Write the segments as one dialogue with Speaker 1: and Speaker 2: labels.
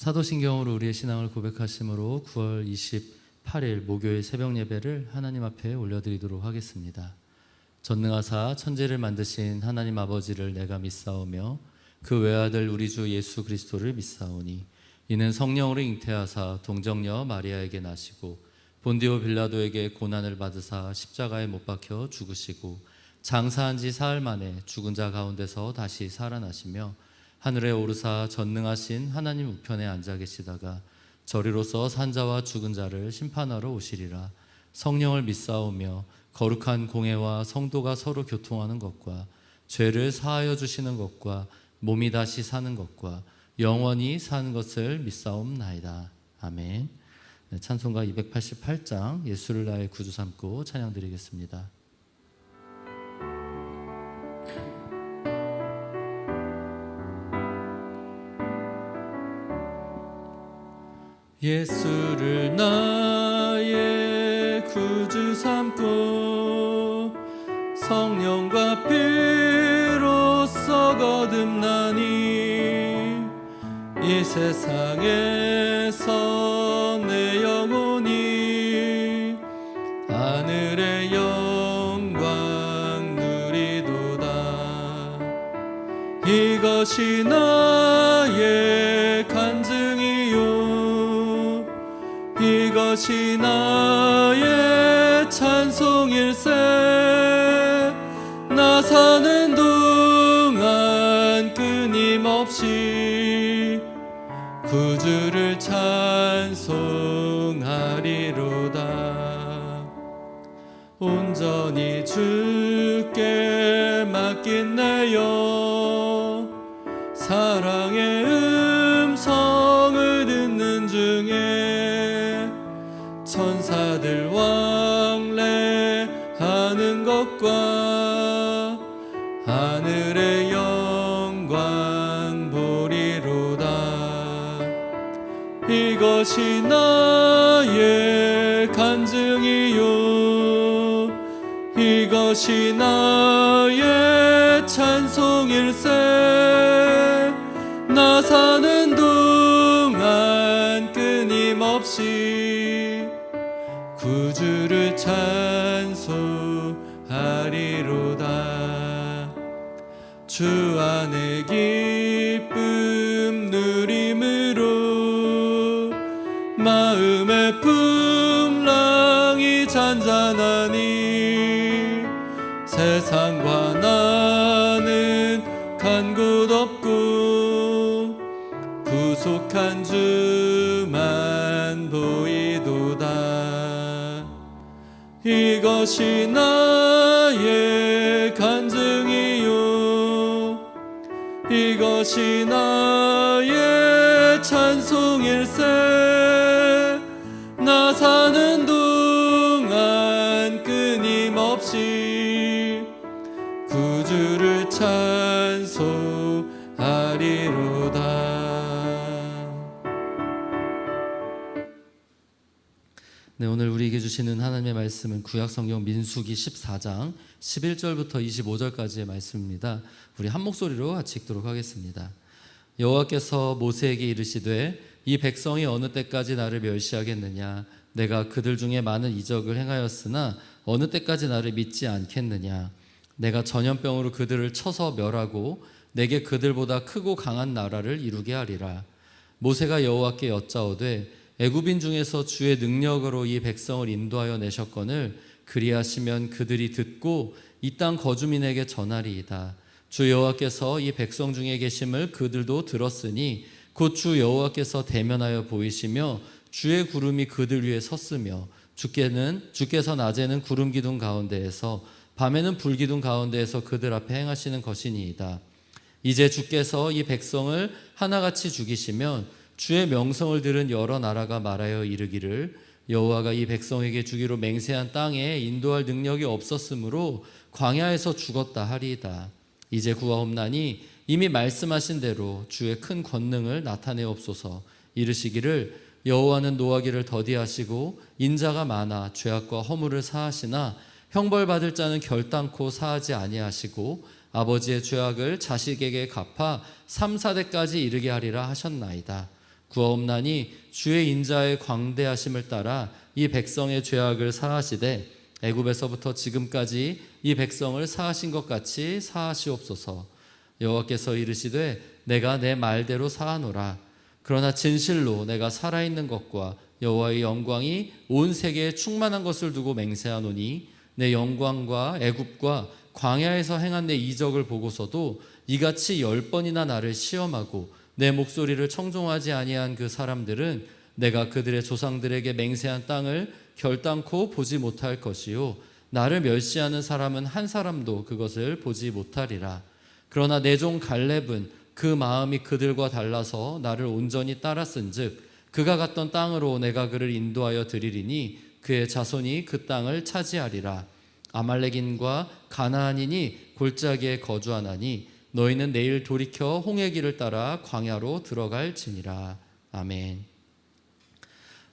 Speaker 1: 사도신경으로 우리의 신앙을 고백하심으로 9월 28일 목요일 새벽 예배를 하나님 앞에 올려드리도록 하겠습니다. 전능하사 천지를 만드신 하나님 아버지를 내가 믿사오며 그 외아들 우리 주 예수 그리스도를 믿사오니 이는 성령으로 잉태하사 동정녀 마리아에게 나시고 본디오 빌라도에게 고난을 받으사 십자가에 못 박혀 죽으시고 장사한 지 사흘 만에 죽은 자 가운데서 다시 살아나시며 하늘에 오르사 전능하신 하나님 우편에 앉아 계시다가 저리로서 산자와 죽은 자를 심판하러 오시리라. 성령을 믿사오며 거룩한 공회와 성도가 서로 교통하는 것과 죄를 사하여 주시는 것과 몸이 다시 사는 것과 영원히 사는 것을 믿사옵나이다. 아멘. 찬송가 288장 예수를 나의 구주 삼고 찬양 드리겠습니다. 예수를 나의 구주 삼고 성령과 피로써 거듭나니 이 세상에서 내 영혼이 하늘의 영광 누리도다. 이것이 나의 간증이요 이것이 나의 찬송일세. 나 사는 동안 끊임없이 구주를 찬송하리로다. 온전히 주께 맡긴 내 영 사랑의 음성을 듣는 중에 천사들 왕래하는 것과 하늘의 영광 보리로다. 이것이 나의 간증이요 이것이 나의 찬송일세. 나 사는 동안 끊임없이 구주를 찬송하리로다. 주 안에 기쁨 누림으로 마음의 풍랑이 잔잔하니 세상과 나는 간 곳 없고 구속한 주만 보이도다. 이것이 나의 간증이요 이것이 나의 찬송일세. 나 사는 동안 끊임없이 구주를 찬송하리로다. 네, 오늘 우리에게 주시는 하나님의 말씀은 구약성경 민수기 14장 11절부터 25절까지의 말씀입니다. 우리 한 목소리로 같이 읽도록 하겠습니다. 여호와께서 모세에게 이르시되 이 백성이 어느 때까지 나를 멸시하겠느냐. 내가 그들 중에 많은 이적을 행하였으나 어느 때까지 나를 믿지 않겠느냐. 내가 전염병으로 그들을 쳐서 멸하고 내게 그들보다 크고 강한 나라를 이루게 하리라. 모세가 여호와께 여짜오되 애굽인 중에서 주의 능력으로 이 백성을 인도하여 내셨거늘 그리하시면 그들이 듣고 이 땅 거주민에게 전하리이다. 주 여호와께서 이 백성 중에 계심을 그들도 들었으니 곧 주 여호와께서 대면하여 보이시며 주의 구름이 그들 위에 섰으며 주께서 낮에는 구름 기둥 가운데에서 밤에는 불 기둥 가운데에서 그들 앞에 행하시는 것이니이다. 이제 주께서 이 백성을 하나같이 죽이시면 주의 명성을 들은 여러 나라가 말하여 이르기를 여호와가 이 백성에게 주기로 맹세한 땅에 인도할 능력이 없었으므로 광야에서 죽었다 하리이다. 이제 구하옵나니 이미 말씀하신 대로 주의 큰 권능을 나타내옵소서. 이르시기를 여호와는 노하기를 더디하시고 인자가 많아 죄악과 허물을 사하시나 형벌받을 자는 결단코 사하지 아니하시고 아버지의 죄악을 자식에게 갚아 3, 4대까지 이르게 하리라 하셨나이다. 구하옵나니 주의 인자의 광대하심을 따라 이 백성의 죄악을 사하시되 애굽에서부터 지금까지 이 백성을 사하신 것 같이 사하시옵소서. 여호와께서 이르시되 내가 내 말대로 사하노라. 그러나 진실로 내가 살아있는 것과 여호와의 영광이 온 세계에 충만한 것을 두고 맹세하노니 내 영광과 애굽과 광야에서 행한 내 이적을 보고서도 이같이 10번이나 나를 시험하고 내 목소리를 청종하지 아니한 그 사람들은 내가 그들의 조상들에게 맹세한 땅을 결단코 보지 못할 것이요 나를 멸시하는 사람은 한 사람도 그것을 보지 못하리라. 그러나 내 종 갈렙은 그 마음이 그들과 달라서 나를 온전히 따랐은즉 그가 갔던 땅으로 내가 그를 인도하여 드리리니 그의 자손이 그 땅을 차지하리라. 아말렉인과 가나안인이 골짜기에 거주하나니 너희는 내일 돌이켜 홍해 길을 따라 광야로 들어갈지니라. 아멘.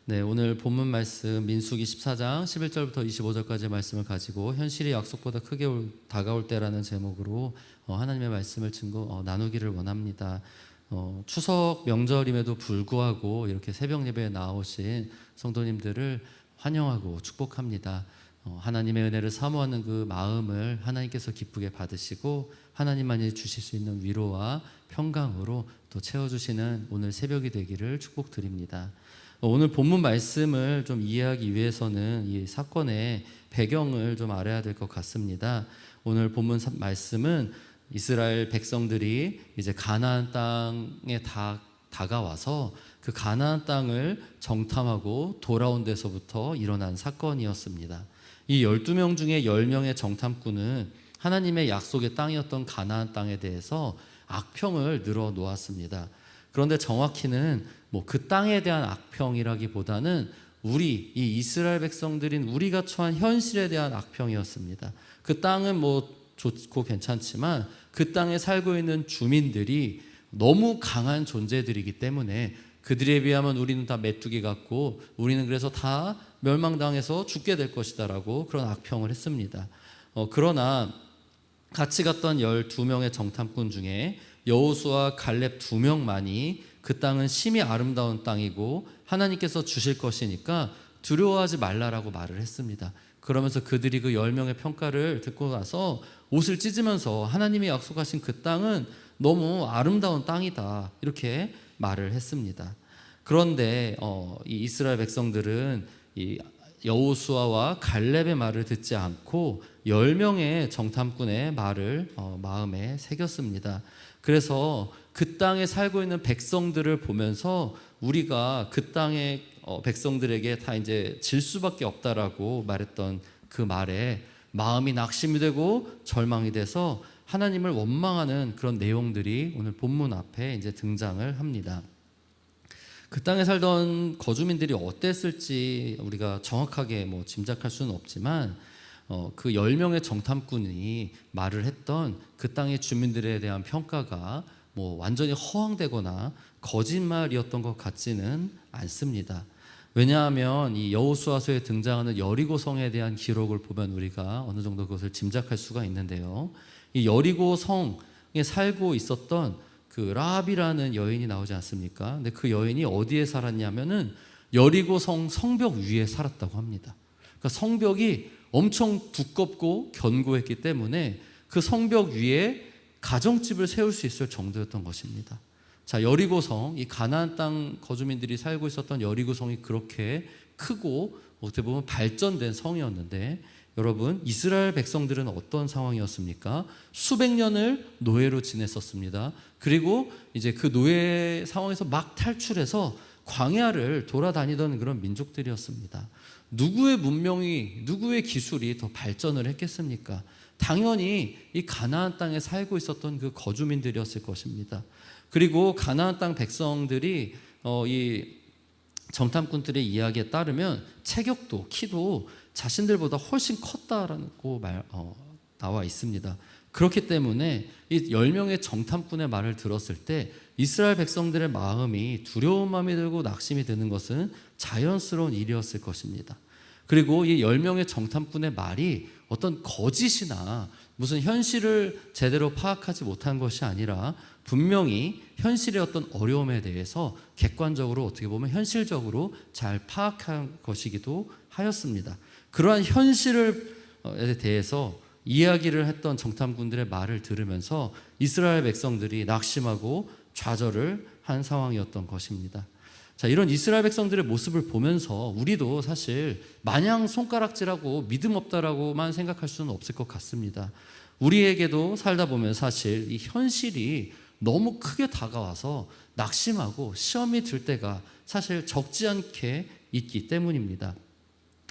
Speaker 1: 네, 오늘 본문 말씀 민수기 14장 11절부터 25절까지의 말씀을 가지고 현실이 약속보다 크게 다가올 때라는 제목으로 하나님의 말씀을 나누기를 원합니다. 추석 명절임에도 불구하고 이렇게 새벽 예배에 나오신 성도님들을 환영하고 축복합니다. 하나님의 은혜를 사모하는 그 마음을 하나님께서 기쁘게 받으시고 하나님만이 주실 수 있는 위로와 평강으로 또 채워주시는 오늘 새벽이 되기를 축복드립니다. 오늘 본문 말씀을 좀 이해하기 위해서는 이 사건의 배경을 좀 알아야 될 것 같습니다. 오늘 본문 말씀은 이스라엘 백성들이 이제 가나안 땅에 다가와서 그 가나안 땅을 정탐하고 돌아온 데서부터 일어난 사건이었습니다. 이 12명 중에 10명의 정탐꾼은 하나님의 약속의 땅이었던 가나안 땅에 대해서 악평을 늘어놓았습니다. 그런데 정확히는 그 땅에 대한 악평이라기보다는 이 이스라엘 백성들인 우리가 처한 현실에 대한 악평이었습니다. 그 땅은 좋고 괜찮지만 그 땅에 살고 있는 주민들이 너무 강한 존재들이기 때문에 그들에 비하면 우리는 다 메뚜기 같고 우리는 그래서 다 멸망당해서 죽게 될 것이다 라고 그런 악평을 했습니다. 그러나 같이 갔던 12명의 정탐꾼 중에 여호수아 갈렙 2명만이 그 땅은 심히 아름다운 땅이고 하나님께서 주실 것이니까 두려워하지 말라라고 말을 했습니다. 그러면서 그들이 그 10명의 평가를 듣고 나서 옷을 찢으면서 하나님이 약속하신 그 땅은 너무 아름다운 땅이다 이렇게 말을 했습니다. 그런데 이 이스라엘 백성들은 이 여호수아와 갈렙의 말을 듣지 않고 10명의 정탐꾼의 말을 마음에 새겼습니다. 그래서 그 땅에 살고 있는 백성들을 보면서 우리가 그 땅의 백성들에게 다 이제 질 수밖에 없다라고 말했던 그 말에 마음이 낙심이 되고 절망이 돼서 하나님을 원망하는 그런 내용들이 오늘 본문 앞에 이제 등장을 합니다. 그 땅에 살던 거주민들이 어땠을지 우리가 정확하게 짐작할 수는 없지만 그 10명의 정탐꾼이 말을 했던 그 땅의 주민들에 대한 평가가 완전히 허황되거나 거짓말이었던 것 같지는 않습니다. 왜냐하면 이 여호수아서에 등장하는 여리고성에 대한 기록을 보면 우리가 어느 정도 그것을 짐작할 수가 있는데요. 이 여리고성에 살고 있었던 그 라합이라는 여인이 나오지 않습니까? 근데 그 여인이 어디에 살았냐면은 여리고성 성벽 위에 살았다고 합니다. 그러니까 성벽이 엄청 두껍고 견고했기 때문에 그 성벽 위에 가정집을 세울 수 있을 정도였던 것입니다. 자, 여리고성, 이 가나안 땅 거주민들이 살고 있었던 여리고성이 그렇게 크고 어떻게 보면 발전된 성이었는데 여러분, 이스라엘 백성들은 어떤 상황이었습니까? 수백 년을 노예로 지냈었습니다. 그리고 이제 그 노예 상황에서 막 탈출해서 광야를 돌아다니던 그런 민족들이었습니다. 누구의 문명이, 누구의 기술이 더 발전을 했겠습니까? 당연히 이 가나안 땅에 살고 있었던 그 거주민들이었을 것입니다. 그리고 가나안 땅 백성들이 이 정탐꾼들의 이야기에 따르면 체격도 키도 자신들보다 훨씬 컸다라고 나와 있습니다. 그렇기 때문에 이 10명의 정탐꾼의 말을 들었을 때 이스라엘 백성들의 마음이 두려운 마음이 들고 낙심이 드는 것은 자연스러운 일이었을 것입니다. 그리고 이 10명의 정탐꾼의 말이 어떤 거짓이나 무슨 현실을 제대로 파악하지 못한 것이 아니라 분명히 현실의 어떤 어려움에 대해서 객관적으로 어떻게 보면 현실적으로 잘 파악한 것이기도 하였습니다. 그러한 현실에 대해서 이야기를 했던 정탐꾼들의 말을 들으면서 이스라엘 백성들이 낙심하고 좌절을 한 상황이었던 것입니다. 자, 이런 이스라엘 백성들의 모습을 보면서 우리도 사실 마냥 손가락질하고 믿음 없다라고만 생각할 수는 없을 것 같습니다. 우리에게도 살다 보면 사실 이 현실이 너무 크게 다가와서 낙심하고 시험이 들 때가 사실 적지 않게 있기 때문입니다.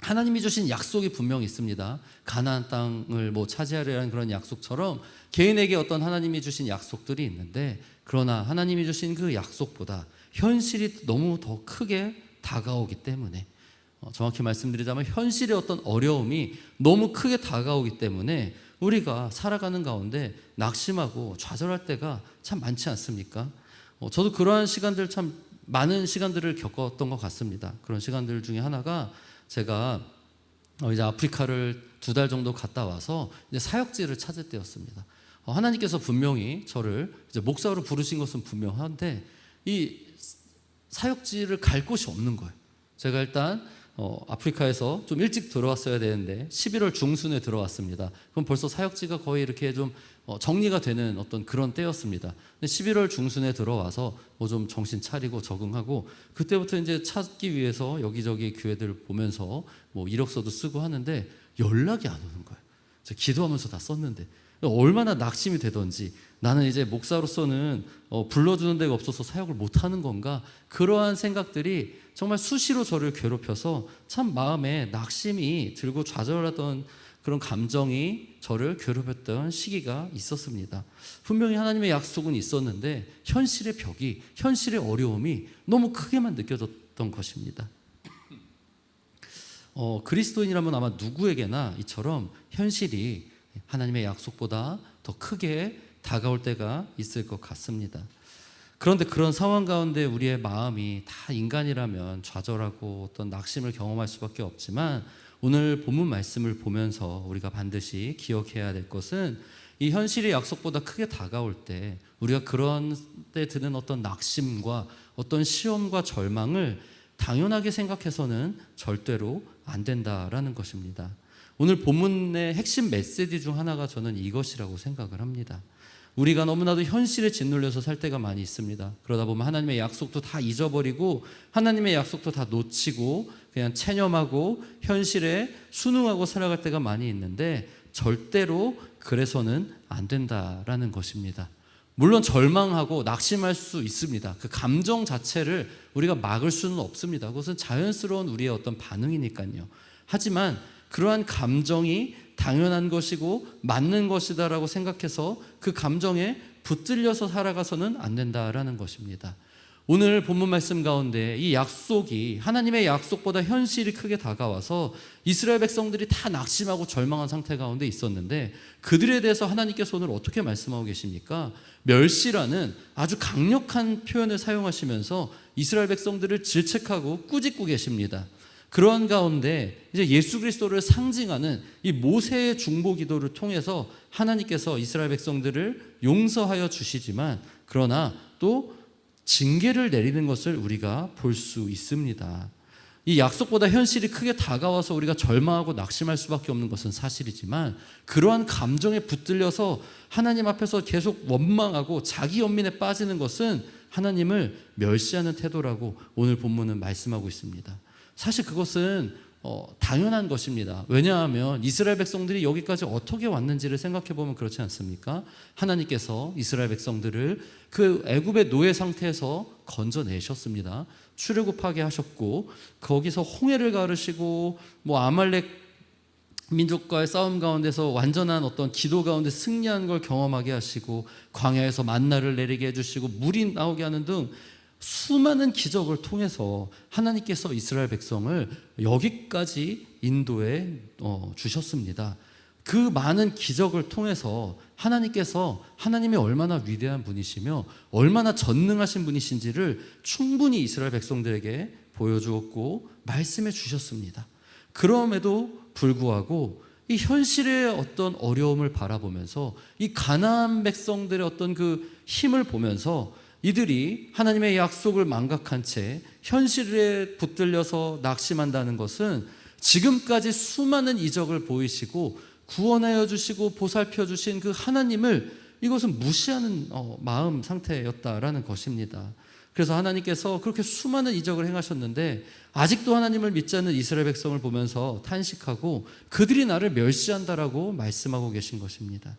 Speaker 1: 하나님이 주신 약속이 분명히 있습니다. 가나안 땅을 차지하려는 그런 약속처럼 개인에게 어떤 하나님이 주신 약속들이 있는데, 그러나 하나님이 주신 그 약속보다 현실이 너무 더 크게 다가오기 때문에, 정확히 말씀드리자면 현실의 어떤 어려움이 너무 크게 다가오기 때문에 우리가 살아가는 가운데 낙심하고 좌절할 때가 참 많지 않습니까? 저도 그러한 시간들, 참 많은 시간들을 겪었던 것 같습니다. 그런 시간들 중에 하나가, 제가 이제 아프리카를 2달 정도 갔다 와서 이제 사역지를 찾을 때였습니다. 하나님께서 분명히 저를 이제 목사로 부르신 것은 분명한데 이 사역지를 갈 곳이 없는 거예요. 제가 일단 아프리카에서 좀 일찍 들어왔어야 되는데 11월 중순에 들어왔습니다. 그럼 벌써 사역지가 거의 이렇게 좀 정리가 되는 어떤 그런 때였습니다. 근데 11월 중순에 들어와서 좀 정신 차리고 적응하고, 그때부터 이제 찾기 위해서 여기저기 교회들 보면서 이력서도 쓰고 하는데 연락이 안 오는 거예요. 제가 기도하면서 다 썼는데 얼마나 낙심이 되던지, 나는 이제 목사로서는 불러주는 데가 없어서 사역을 못하는 건가, 그러한 생각들이 정말 수시로 저를 괴롭혀서 참 마음에 낙심이 들고 좌절하던 그런 감정이 저를 괴롭혔던 시기가 있었습니다. 분명히 하나님의 약속은 있었는데 현실의 벽이, 현실의 어려움이 너무 크게만 느껴졌던 것입니다. 그리스도인이라면 아마 누구에게나 이처럼 현실이 하나님의 약속보다 더 크게 다가올 때가 있을 것 같습니다. 그런데 그런 상황 가운데 우리의 마음이 다 인간이라면 좌절하고 어떤 낙심을 경험할 수밖에 없지만, 오늘 본문 말씀을 보면서 우리가 반드시 기억해야 될 것은, 이 현실의 약속보다 크게 다가올 때 우리가 그런 때 드는 어떤 낙심과 어떤 시험과 절망을 당연하게 생각해서는 절대로 안 된다라는 것입니다. 오늘 본문의 핵심 메시지 중 하나가 저는 이것이라고 생각을 합니다. 우리가 너무나도 현실에 짓눌려서 살 때가 많이 있습니다. 그러다 보면 하나님의 약속도 다 잊어버리고 하나님의 약속도 다 놓치고 그냥 체념하고 현실에 순응하고 살아갈 때가 많이 있는데, 절대로 그래서는 안 된다라는 것입니다. 물론 절망하고 낙심할 수 있습니다. 그 감정 자체를 우리가 막을 수는 없습니다. 그것은 자연스러운 우리의 어떤 반응이니까요. 하지만 그러한 감정이 당연한 것이고 맞는 것이다라고 생각해서 그 감정에 붙들려서 살아가서는 안 된다라는 것입니다. 오늘 본문 말씀 가운데 이 약속이, 하나님의 약속보다 현실이 크게 다가와서 이스라엘 백성들이 다 낙심하고 절망한 상태 가운데 있었는데, 그들에 대해서 하나님께서 오늘 어떻게 말씀하고 계십니까? 멸시라는 아주 강력한 표현을 사용하시면서 이스라엘 백성들을 질책하고 꾸짖고 계십니다. 그러한 가운데 이제 예수 그리스도를 상징하는 이 모세의 중보 기도를 통해서 하나님께서 이스라엘 백성들을 용서하여 주시지만, 그러나 또 징계를 내리는 것을 우리가 볼 수 있습니다. 이 약속보다 현실이 크게 다가와서 우리가 절망하고 낙심할 수밖에 없는 것은 사실이지만, 그러한 감정에 붙들려서 하나님 앞에서 계속 원망하고 자기 연민에 빠지는 것은 하나님을 멸시하는 태도라고 오늘 본문은 말씀하고 있습니다. 사실 그것은 당연한 것입니다. 왜냐하면 이스라엘 백성들이 여기까지 어떻게 왔는지를 생각해 보면 그렇지 않습니까? 하나님께서 이스라엘 백성들을 그 애굽의 노예 상태에서 건져내셨습니다. 출애굽하게 하셨고, 거기서 홍해를 가르시고 아말렉 민족과의 싸움 가운데서 완전한 어떤 기도 가운데 승리한 걸 경험하게 하시고, 광야에서 만나를 내리게 해주시고 물이 나오게 하는 등 수많은 기적을 통해서 하나님께서 이스라엘 백성을 여기까지 인도해 주셨습니다. 그 많은 기적을 통해서 하나님께서 하나님이 얼마나 위대한 분이시며 얼마나 전능하신 분이신지를 충분히 이스라엘 백성들에게 보여주었고 말씀해 주셨습니다. 그럼에도 불구하고 이 현실의 어떤 어려움을 바라보면서 이 가나안 백성들의 어떤 그 힘을 보면서 이들이 하나님의 약속을 망각한 채 현실에 붙들려서 낙심한다는 것은 지금까지 수많은 이적을 보이시고 구원하여 주시고 보살펴 주신 그 하나님을 이것은 무시하는 마음 상태였다라는 것입니다. 그래서 하나님께서 그렇게 수많은 이적을 행하셨는데 아직도 하나님을 믿지 않는 이스라엘 백성을 보면서 탄식하고 그들이 나를 멸시한다라고 말씀하고 계신 것입니다.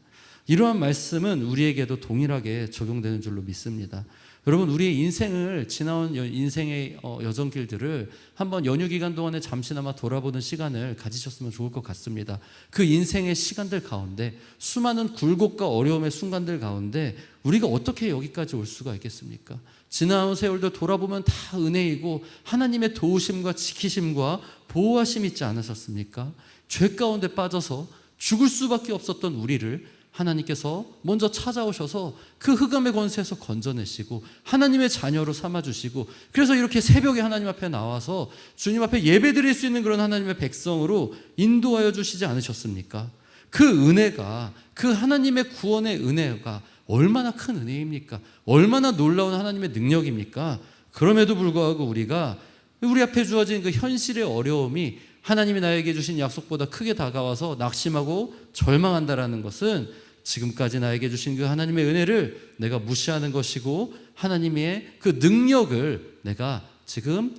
Speaker 1: 이러한 말씀은 우리에게도 동일하게 적용되는 줄로 믿습니다. 여러분, 우리의 인생을 지나온 인생의 여정길들을 한번 연휴 기간 동안에 잠시나마 돌아보는 시간을 가지셨으면 좋을 것 같습니다. 그 인생의 시간들 가운데 수많은 굴곡과 어려움의 순간들 가운데 우리가 어떻게 여기까지 올 수가 있겠습니까? 지나온 세월도 돌아보면 다 은혜이고 하나님의 도우심과 지키심과 보호하심이 있지 않으셨습니까? 죄 가운데 빠져서 죽을 수밖에 없었던 우리를 하나님께서 먼저 찾아오셔서 그 흑암의 권세에서 건져내시고 하나님의 자녀로 삼아주시고, 그래서 이렇게 새벽에 하나님 앞에 나와서 주님 앞에 예배드릴 수 있는 그런 하나님의 백성으로 인도하여 주시지 않으셨습니까? 그 은혜가, 그 하나님의 구원의 은혜가 얼마나 큰 은혜입니까? 얼마나 놀라운 하나님의 능력입니까? 그럼에도 불구하고 우리가 우리 앞에 주어진 그 현실의 어려움이 하나님이 나에게 주신 약속보다 크게 다가와서 낙심하고 절망한다라는 것은 지금까지 나에게 주신 그 하나님의 은혜를 내가 무시하는 것이고 하나님의 그 능력을 내가 지금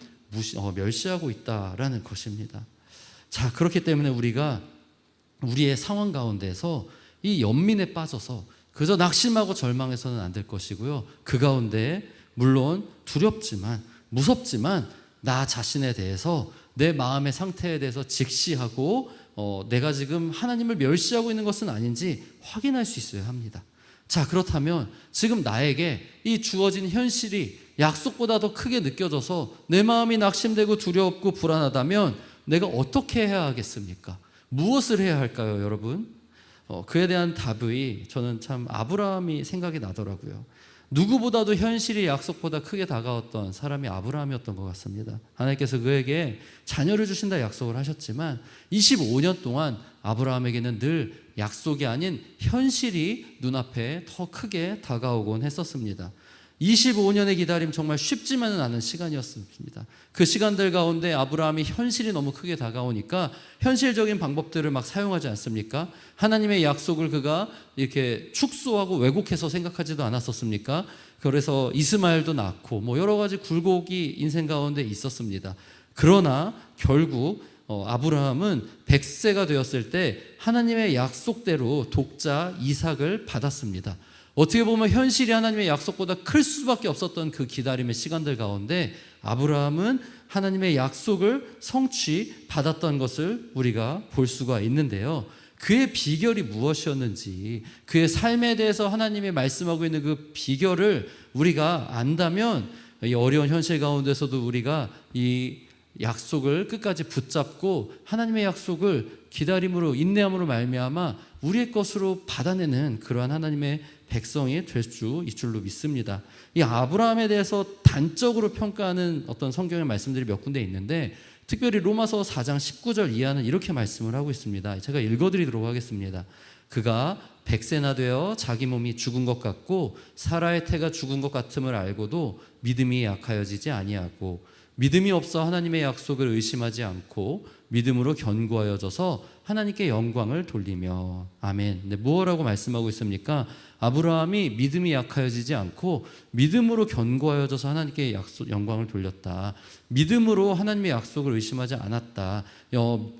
Speaker 1: 멸시하고 있다라는 것입니다. 자, 그렇기 때문에 우리가 우리의 상황 가운데서 이 연민에 빠져서 그저 낙심하고 절망해서는 안 될 것이고요. 그 가운데 물론 두렵지만 무섭지만 나 자신에 대해서, 내 마음의 상태에 대해서 직시하고 내가 지금 하나님을 멸시하고 있는 것은 아닌지 확인할 수 있어야 합니다. 자, 그렇다면 지금 나에게 이 주어진 현실이 약속보다 더 크게 느껴져서 내 마음이 낙심되고 두렵고 불안하다면 내가 어떻게 해야 하겠습니까? 무엇을 해야 할까요, 여러분? 그에 대한 답이 저는 참 아브라함이 생각이 나더라고요. 누구보다도 현실이 약속보다 크게 다가왔던 사람이 아브라함이었던 것 같습니다. 하나님께서 그에게 자녀를 주신다 약속을 하셨지만 25년 동안 아브라함에게는 늘 약속이 아닌 현실이 눈앞에 더 크게 다가오곤 했었습니다. 25년의 기다림, 정말 쉽지만은 않은 시간이었습니다. 그 시간들 가운데 아브라함이 현실이 너무 크게 다가오니까 현실적인 방법들을 막 사용하지 않습니까? 하나님의 약속을 그가 이렇게 축소하고 왜곡해서 생각하지도 않았었습니까? 그래서 이스마엘도 낳고 여러 가지 굴곡이 인생 가운데 있었습니다. 그러나 결국 아브라함은 100세가 되었을 때 하나님의 약속대로 독자 이삭을 받았습니다. 어떻게 보면 현실이 하나님의 약속보다 클 수밖에 없었던 그 기다림의 시간들 가운데 아브라함은 하나님의 약속을 성취받았던 것을 우리가 볼 수가 있는데요. 그의 비결이 무엇이었는지, 그의 삶에 대해서 하나님이 말씀하고 있는 그 비결을 우리가 안다면 이 어려운 현실 가운데서도 우리가 이 약속을 끝까지 붙잡고 하나님의 약속을 기다림으로, 인내함으로 말미암아 우리의 것으로 받아내는 그러한 하나님의 백성이 될 수 있을 줄로 믿습니다. 이 아브라함에 대해서 단적으로 평가하는 어떤 성경의 말씀들이 몇 군데 있는데, 특별히 로마서 4장 19절 이하는 이렇게 말씀을 하고 있습니다. 제가 읽어드리도록 하겠습니다. 그가 100세나 되어 자기 몸이 죽은 것 같고 사라의 태가 죽은 것 같음을 알고도 믿음이 약하여지지 아니하고 믿음이 없어 하나님의 약속을 의심하지 않고 믿음으로 견고하여져서 하나님께 영광을 돌리며. 아멘. 네, 무엇라고 말씀하고 있습니까? 아브라함이 믿음이 약하여지지 않고 믿음으로 견고하여져서 하나님께 영광을 돌렸다. 믿음으로 하나님의 약속을 의심하지 않았다.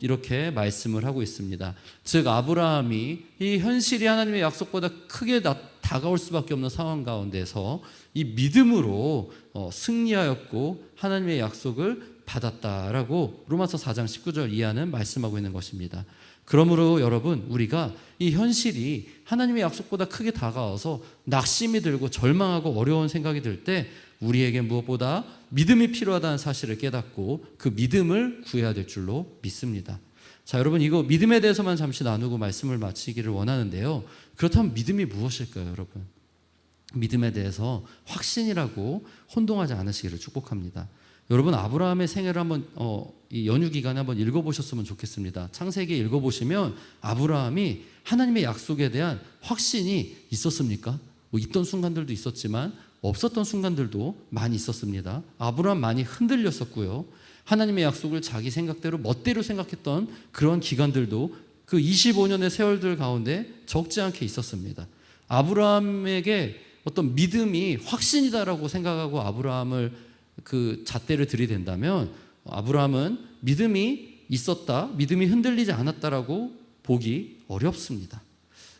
Speaker 1: 이렇게 말씀을 하고 있습니다. 즉 아브라함이 이 현실이 하나님의 약속보다 크게 다가올 수밖에 없는 상황 가운데서 이 믿음으로 승리하였고 하나님의 약속을 받았다라고 로마서 4장 19절 이하는 말씀하고 있는 것입니다. 그러므로 여러분, 우리가 이 현실이 하나님의 약속보다 크게 다가와서 낙심이 들고 절망하고 어려운 생각이 들 때 우리에게 무엇보다 믿음이 필요하다는 사실을 깨닫고 그 믿음을 구해야 될 줄로 믿습니다. 자, 여러분, 이거 믿음에 대해서만 잠시 나누고 말씀을 마치기를 원하는데요. 그렇다면 믿음이 무엇일까요, 여러분? 믿음에 대해서 확신이라고 혼동하지 않으시기를 축복합니다. 여러분 아브라함의 생애를 한번 이 연휴 기간에 한번 읽어보셨으면 좋겠습니다. 창세기 읽어보시면 아브라함이 하나님의 약속에 대한 확신이 있었습니까? 뭐 있던 순간들도 있었지만 없었던 순간들도 많이 있었습니다. 아브라함 많이 흔들렸었고요. 하나님의 약속을 자기 생각대로 멋대로 생각했던 그런 기간들도 그 25년의 세월들 가운데 적지 않게 있었습니다. 아브라함에게 어떤 믿음이 확신이다라고 생각하고 아브라함을 그 잣대를 들이댄다면 아브라함은 믿음이 있었다, 믿음이 흔들리지 않았다라고 보기 어렵습니다.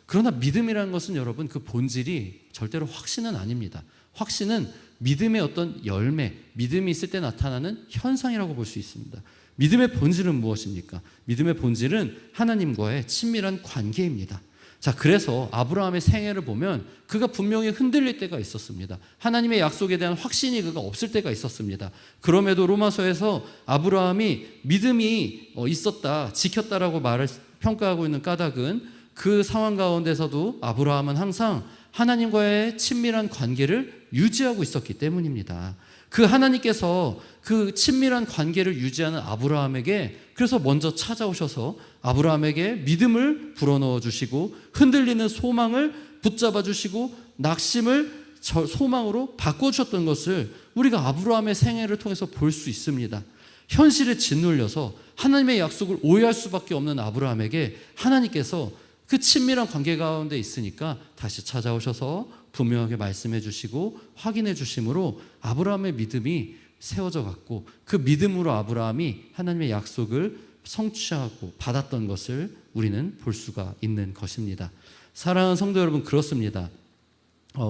Speaker 1: 그러나 믿음이라는 것은 여러분 그 본질이 절대로 확신은 아닙니다. 확신은 믿음의 어떤 열매, 믿음이 있을 때 나타나는 현상이라고 볼 수 있습니다. 믿음의 본질은 무엇입니까? 믿음의 본질은 하나님과의 친밀한 관계입니다. 자, 그래서 아브라함의 생애를 보면 그가 분명히 흔들릴 때가 있었습니다. 하나님의 약속에 대한 확신이 그가 없을 때가 있었습니다. 그럼에도 로마서에서 아브라함이 믿음이 있었다, 지켰다라고 말을 평가하고 있는 까닭은 그 상황 가운데서도 아브라함은 항상 하나님과의 친밀한 관계를 유지하고 있었기 때문입니다. 그 하나님께서 그 친밀한 관계를 유지하는 아브라함에게 그래서 먼저 찾아오셔서 아브라함에게 믿음을 불어넣어 주시고 흔들리는 소망을 붙잡아 주시고 낙심을 소망으로 바꿔주셨던 것을 우리가 아브라함의 생애를 통해서 볼 수 있습니다. 현실에 짓눌려서 하나님의 약속을 오해할 수밖에 없는 아브라함에게 하나님께서 그 친밀한 관계 가운데 있으니까 다시 찾아오셔서 분명하게 말씀해 주시고 확인해 주심으로 아브라함의 믿음이 세워져 갔고 그 믿음으로 아브라함이 하나님의 약속을 성취하고 받았던 것을 우리는 볼 수가 있는 것입니다. 사랑하는 성도 여러분, 그렇습니다.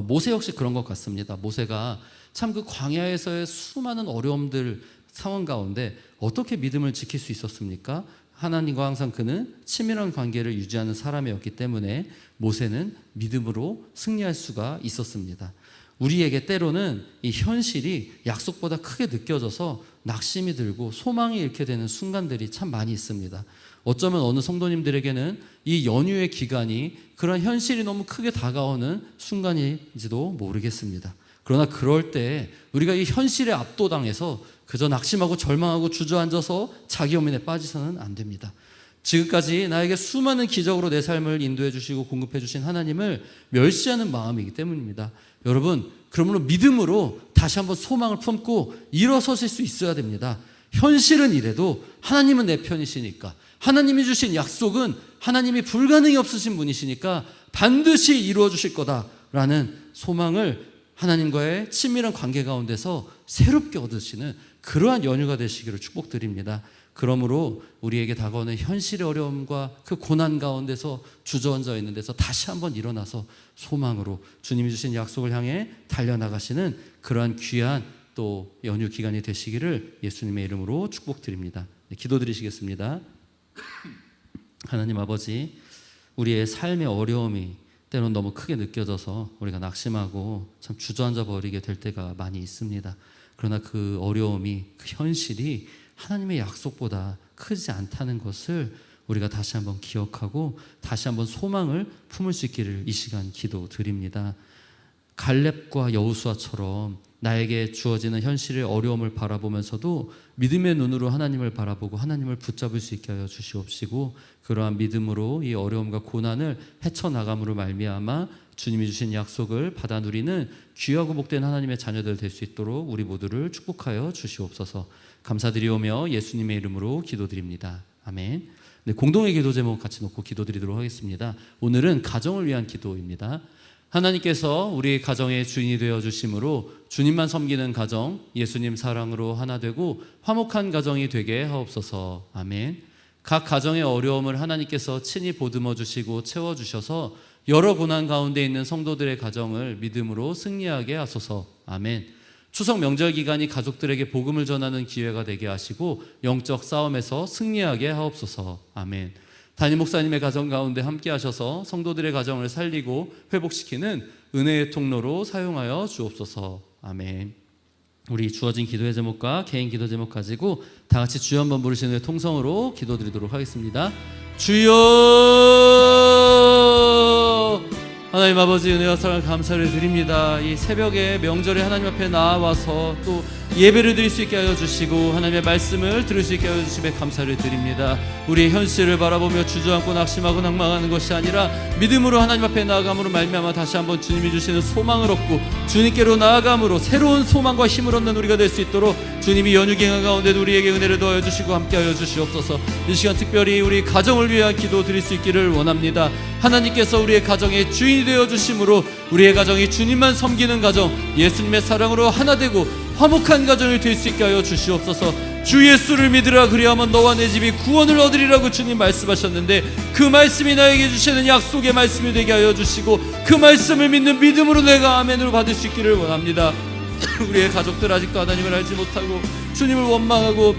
Speaker 1: 모세 역시 그런 것 같습니다. 모세가 참 그 광야에서의 수많은 어려움들 상황 가운데 어떻게 믿음을 지킬 수 있었습니까? 하나님과 항상 그는 친밀한 관계를 유지하는 사람이었기 때문에 모세는 믿음으로 승리할 수가 있었습니다. 우리에게 때로는 이 현실이 약속보다 크게 느껴져서 낙심이 들고 소망이 잃게 되는 순간들이 참 많이 있습니다. 어쩌면 어느 성도님들에게는 이 연휴의 기간이 그런 현실이 너무 크게 다가오는 순간인지도 모르겠습니다. 그러나 그럴 때 우리가 이 현실에 압도당해서 그저 낙심하고 절망하고 주저앉아서 자기 연민에 빠지서는 안 됩니다. 지금까지 나에게 수많은 기적으로 내 삶을 인도해 주시고 공급해 주신 하나님을 멸시하는 마음이기 때문입니다. 여러분, 그러므로 믿음으로 다시 한번 소망을 품고 일어서실 수 있어야 됩니다. 현실은 이래도 하나님은 내 편이시니까, 하나님이 주신 약속은 하나님이 불가능이 없으신 분이시니까 반드시 이루어 주실 거다라는 소망을 하나님과의 친밀한 관계 가운데서 새롭게 얻으시는 그러한 연휴가 되시기를 축복드립니다. 그러므로 우리에게 다가오는 현실의 어려움과 그 고난 가운데서 주저앉아 있는 데서 다시 한번 일어나서 소망으로 주님이 주신 약속을 향해 달려나가시는 그러한 귀한 또 연휴 기간이 되시기를 예수님의 이름으로 축복드립니다. 네, 기도드리시겠습니다. 하나님 아버지, 우리의 삶의 어려움이 때로는 너무 크게 느껴져서 우리가 낙심하고 참 주저앉아 버리게 될 때가 많이 있습니다. 그러나 그 어려움이, 그 현실이 하나님의 약속보다 크지 않다는 것을 우리가 다시 한번 기억하고 다시 한번 소망을 품을 수 있기를 이 시간 기도드립니다. 갈렙과 여호수아처럼 나에게 주어지는 현실의 어려움을 바라보면서도 믿음의 눈으로 하나님을 바라보고 하나님을 붙잡을 수 있게 하여 주시옵시고, 그러한 믿음으로 이 어려움과 고난을 헤쳐나감으로 말미암아 주님이 주신 약속을 받아 누리는 귀하고 복된 하나님의 자녀들 될 수 있도록 우리 모두를 축복하여 주시옵소서. 감사드리오며 예수님의 이름으로 기도드립니다. 아멘. 네, 공동의 기도 제목 같이 놓고 기도드리도록 하겠습니다. 오늘은 가정을 위한 기도입니다. 하나님께서 우리 가정의 주인이 되어 주심으로 주님만 섬기는 가정, 예수님 사랑으로 하나 되고 화목한 가정이 되게 하옵소서. 아멘. 각 가정의 어려움을 하나님께서 친히 보듬어 주시고 채워 주셔서 여러 고난 가운데 있는 성도들의 가정을 믿음으로 승리하게 하소서. 아멘. 추석 명절 기간이 가족들에게 복음을 전하는 기회가 되게 하시고 영적 싸움에서 승리하게 하옵소서. 아멘. 담임 목사님의 가정 가운데 함께 하셔서 성도들의 가정을 살리고 회복시키는 은혜의 통로로 사용하여 주옵소서. 아멘. 우리 주어진 기도의 제목과 개인 기도 제목 가지고 다 같이 주여 한번 부르시는 통성으로 기도드리도록 하겠습니다. 주여 하나님 아버지, 은혜와 사랑 감사를 드립니다. 이 새벽에 명절에 하나님 앞에 나와서 또 예배를 드릴 수 있게 하여 주시고 하나님의 말씀을 들을 수 있게 하여 주심에 감사를 드립니다. 우리의 현실을 바라보며 주저앉고 낙심하고 낭망하는 것이 아니라 믿음으로 하나님 앞에 나아감으로 말미암아 다시 한번 주님이 주시는 소망을 얻고 주님께로 나아감으로 새로운 소망과 힘을 얻는 우리가 될 수 있도록 주님이 연휴기간 가운데도 우리에게 은혜를 더하여 주시고 함께하여 주시옵소서. 이 시간 특별히 우리 가정을 위한 기도 드릴 수 있기를 원합니다. 하나님께서 우리의 가정의 주인이 되어 주심으로 우리의 가정이 주님만 섬기는 가정, 예수님의 사랑으로 하나 되고 화목한 가정이 될 수 있게 하여 주시옵소서. 주 예수를 믿으라, 그리하면 너와 내 집이 구원을 얻으리라고 주님 말씀하셨는데 그 말씀이 나에게 주시는 약속의 말씀이 되게 하여 주시고 그 말씀을 믿는 믿음으로 내가 아멘으로 받을 수 있기를 원합니다. 우리의 가족들 아직도 하나님을 알지 못하고 주님을 원망하고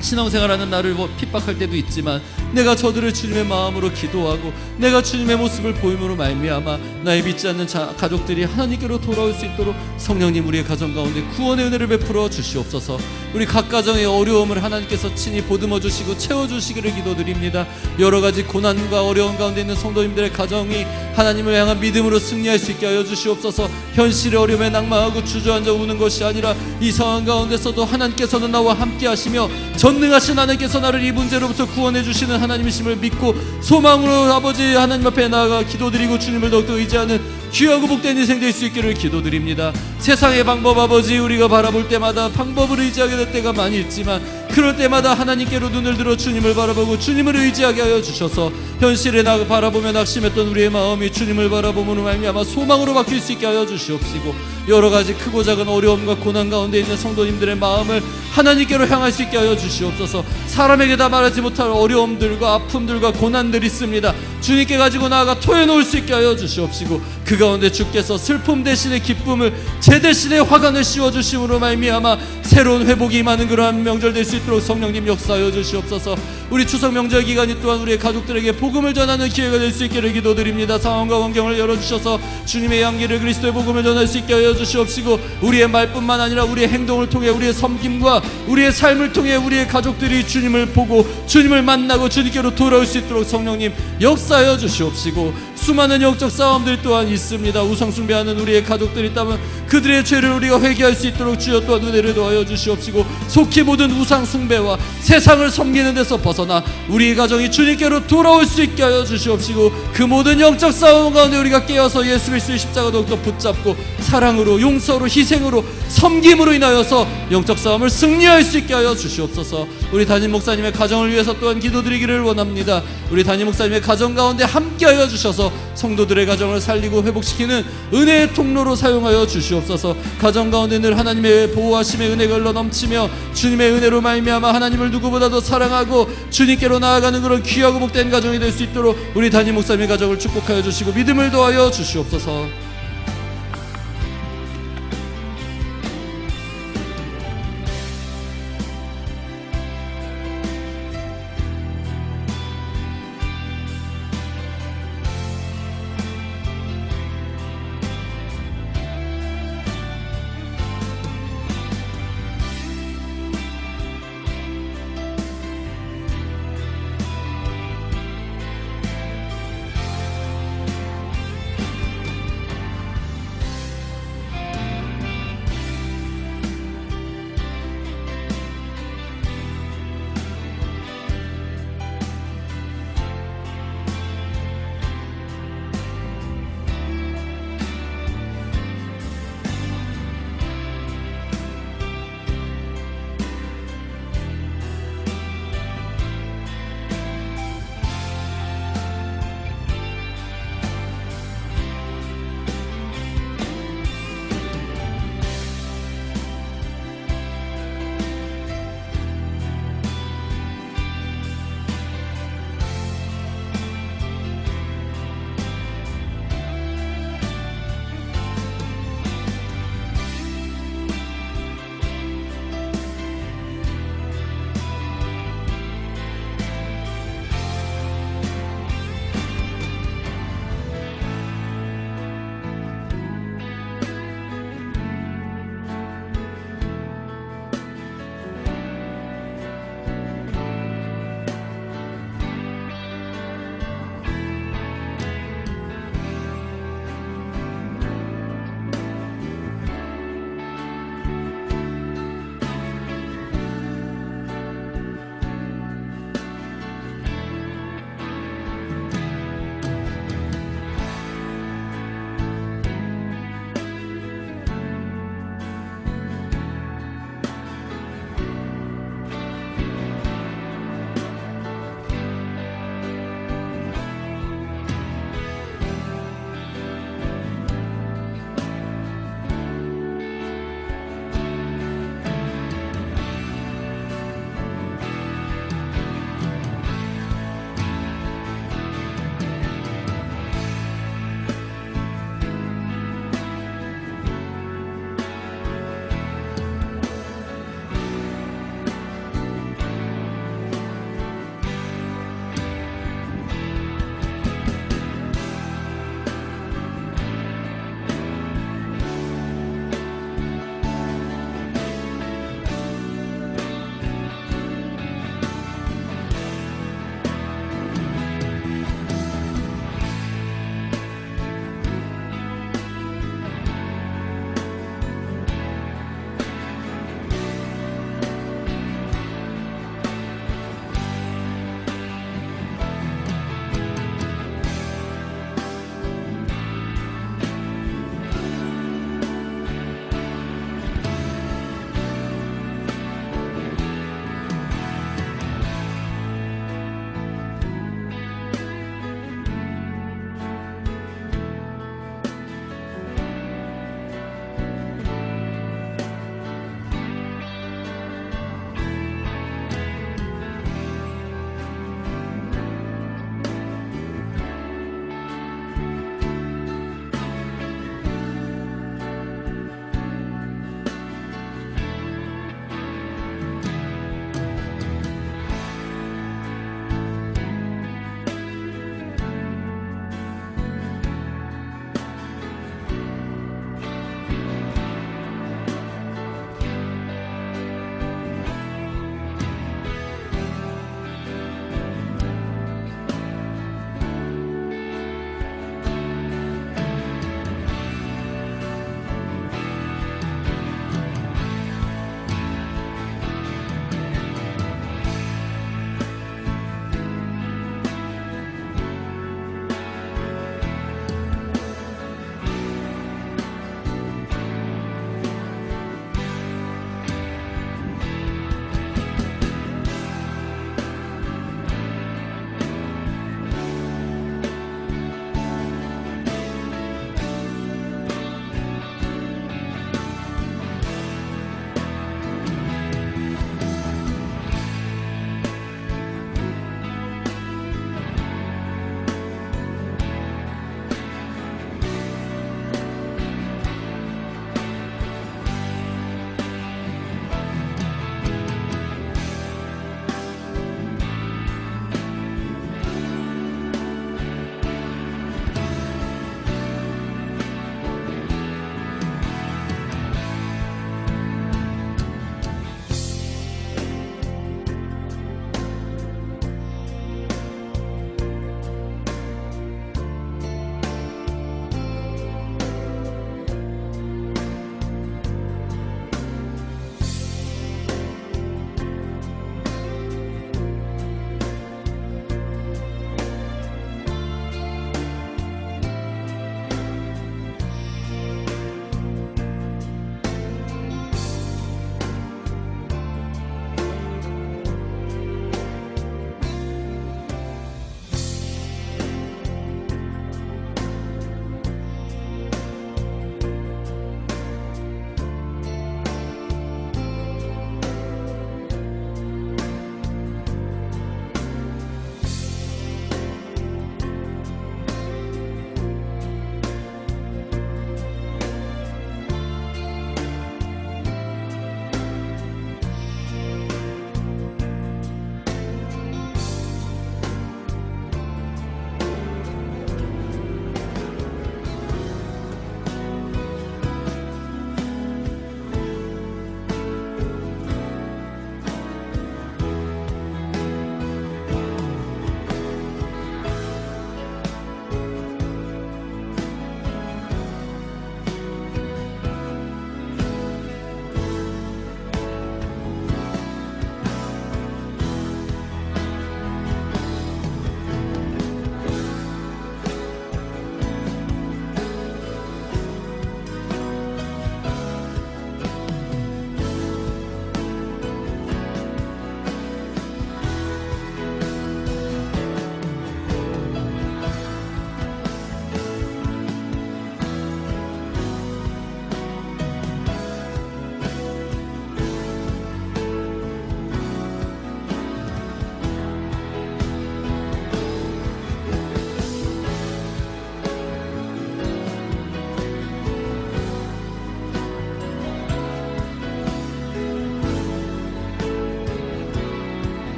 Speaker 1: 신앙생활하는 나를 핍박할 때도 있지만 내가 저들을 주님의 마음으로 기도하고 내가 주님의 모습을 보임으로 말미암아 나의 믿지 않는 가족들이 하나님께로 돌아올 수 있도록 성령님 우리의 가정 가운데 구원의 은혜를 베풀어 주시옵소서. 우리 각 가정의 어려움을 하나님께서 친히 보듬어 주시고 채워주시기를 기도드립니다. 여러 가지 고난과 어려움 가운데 있는 성도님들의 가정이 하나님을 향한 믿음으로 승리할 수 있게 하여 주시옵소서. 현실의 어려움에 낭망하고 주저앉아 우는 것이 아니라 이 상황 가운데서도 하나님께서는 나와 함께 하시며 전능하신 하나님께서 나를 이 문제로부터 구원해 주시는 하나님이심을 믿고 소망으로 아버지 하나님 앞에 나아가 기도드리고 주님을 더욱더 의지하는 귀하고 복된 인생 될 수 있기를 기도드립니다. 세상의 방법 아버지 우리가 바라볼 때마다 방법을 의지하게 될 때가 많이 있지만 그럴 때마다 하나님께로 눈을 들어 주님을 바라보고 주님을 의지하게 하여 주셔서 현실에 바라보며 낙심했던 우리의 마음이 주님을 바라보므로 말미암아 소망으로 바뀔 수 있게 하여 주시옵시고 여러 가지 크고 작은 어려움과 고난 가운데 있는 성도님들의 마음을 하나님께로 향할 수 있게 하여 주시옵소서. 사람에게 다 말하지 못할 어려움들과 아픔들과 고난들이 있습니다. 주님께 가지고 나아가 토해놓을 수 있게 하여 주시옵시고 그 가운데 주께서 슬픔 대신에 기쁨을 제 대신에 화관을 씌워주심으로 말미암아 새로운 회복이 임하는 그러한 명절 될 수 있도록 성령님 역사하여 주시옵소서. 우리 추석 명절 기간이 또한 우리의 가족들에게 복음을 전하는 기회가 될 수 있기를 기도드립니다. 상황과 환경을 열어주셔서 주님의 양기를 그리스도의 복음을 전할 수 있게 하여 주시옵시고 우리의 말뿐만 아니라 우리의 행동을 통해 우리의 섬김과 우리의 삶을 통해 우리의 가족들이 주님을 보고 주님을 만나고 주님께로 돌아올 수 있도록 성령님 역사하여 주시옵시고 수많은 영적 싸움들이 또한 있습니다. 우상 숭배하는 우리의 가족들이 있다면 그들의 죄를 우리가 회개할 수 있도록 주여 또한 은혜를 더하여 주시옵시고 속히 모든 우상 숭배와 세상을 섬기는 데서 벗어나 우리 가정이 주님께로 돌아올 수 있게 하여 주시옵시고 그 모든 영적 싸움 가운데 우리가 깨어서 예수 그리스도의 십자가 더욱더 붙잡고 사랑으로 용서로 희생으로 섬김으로 인하여서 영적 싸움을 승리할 수 있게 하여 주시옵소서. 우리 담임 목사님의 가정을 위해서 또한 기도드리기를 원합니다. 우리 담임 목사님의 가정 가운데 함께하여 주셔서 성도들의 가정을 살리고 회복시키는 은혜의 통로로 사용하여 주시옵소서. 가정 가운데 늘 하나님의 보호하심의 은혜가 흘러 넘치며 주님의 은혜로 말미암아 하나님을 누구보다도 사랑하고 주님께로 나아가는 그런 귀하고 복된 가정이 될 수 있도록 우리 담임 목사님의 가정을 축복하여 주시고 믿음을 더하여 주시옵소서.